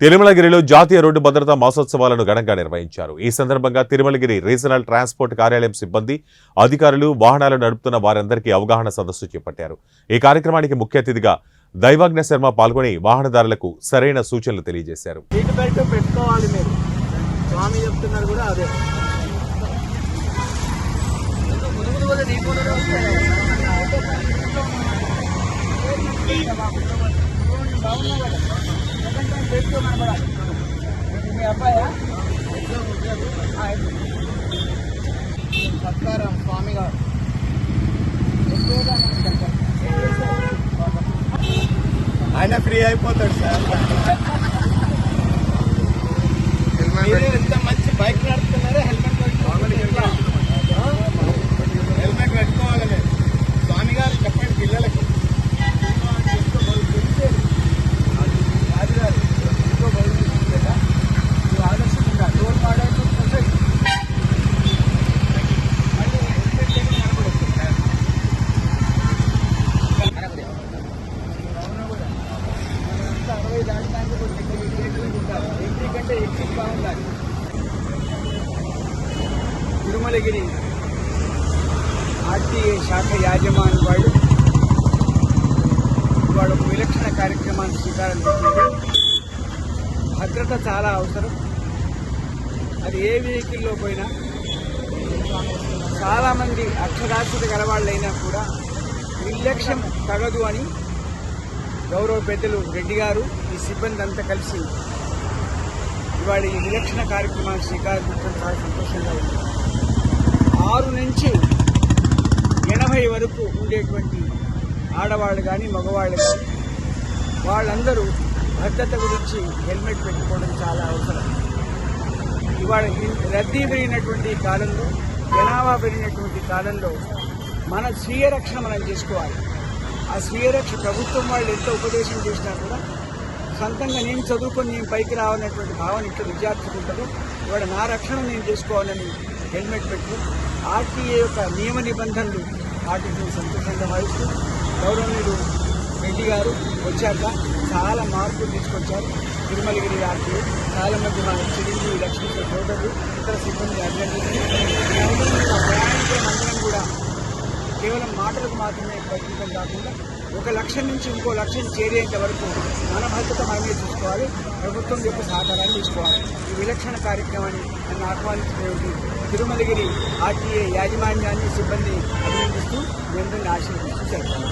తిరుమలగిరిలో జాతీయ రోడ్డు భద్రతా మాసోత్సవాలను ఘనంగా నిర్వహించారు. ఈ సందర్భంగా తిరుమలగిరి రీజనల్ ట్రాన్స్పోర్ట్ కార్యాలయం సిబ్బంది, అధికారులు, వాహనాలు నడుపుతున్న వారందరికీ అవగాహన సదస్సు చేపట్టారు. ఈ కార్యక్రమానికి ముఖ్య అతిథిగా దైవాజ్ఞ శర్మ పాల్గొని వాహనదారులకు సరైన సూచనలు తెలియజేశారు. సత్కారం స్వామి గారు ఆయన ఫ్రీ అయిపోతాడు సార్. ఎంత మంచి బైక్ నడుపుతున్నారో హెల్మెట్ పెట్టుకోవాలి మీరు. స్వామి గారు చెప్పండి పిల్లలకి. తిరుమలగిరి ఆర్టీఏ శాఖ యాజమాన్యం వాళ్ళు ఒక విలక్షణ కార్యక్రమాన్ని శ్రీకారం చుట్టారు. భద్రత చాలా అవసరం. అది ఏ వెహికల్లో పోయినా చాలామంది అక్షరాస్యత గలవాళ్ళైనా కూడా నిర్లక్ష్యం తగదు అని గౌరవ పెద్దలు రెడ్డి గారు, ఈ సిబ్బంది అంతా కలిసి ఇవాళ ఈ విలక్షణ కార్యక్రమాన్ని శ్రీకారం చుట్టడం చాలా సంతోషంగా ఉంది. 6 నుంచి 80 వరకు ఉండేటువంటి ఆడవాళ్ళు కానీ మగవాళ్ళు కానీ వాళ్ళందరూ భద్రత గురించి హెల్మెట్ పెట్టుకోవడం చాలా అవసరం. ఇవాళ రద్దీ పెరిగినటువంటి కాలంలో, జనాభా పెరిగినటువంటి కాలంలో మన స్వీయ రక్షణ మనం చేసుకోవాలి. ఆ స్వీయ రక్షణ ప్రభుత్వం వాళ్ళు ఎంత ఉపదేశం చేసినా కూడా సొంతంగా నేను చదువుకొని నేను పైకి రావాలనేటువంటి భావన ఇక్కడ విద్యార్థులు ఉంటారు. ఇవాళ నా రక్షణ నేను చేసుకోవాలని హెల్మెట్ పెట్టు ఆర్టీఏ యొక్క నియమ నిబంధనలు పాటించిన సంతోషంగా భావిస్తూ గౌరవనీయులు రెడ్డి గారు వచ్చాక చాలా మార్పులు తీసుకొచ్చారు. తిరుమలగిరి ఆర్టీఏ చాలామంది మన చిరంజీవి లక్ష్మీ సోదరులు, ఇతర సిబ్బంది అభినందించారు. ప్రయాణికులందరం కూడా కేవలం మాటలకు మాత్రమే ప్రయత్నం కాకుండా 1 లక్షం నుంచి ఇంకో లక్షం చేరేంత వరకు మన భద్రత మనమే చూసుకోవాలి. ప్రభుత్వం యొక్క సహకారాన్ని తీసుకోవాలి. ఈ విలక్షణ కార్యక్రమాన్ని నన్ను ఆహ్వానించినటువంటి తిరుమలగిరి ఆర్టీఏ యాజమాన్యాన్ని, సిబ్బంది అభినందిస్తూ నేను ఆశీర్వదిస్తూ చెప్తాను.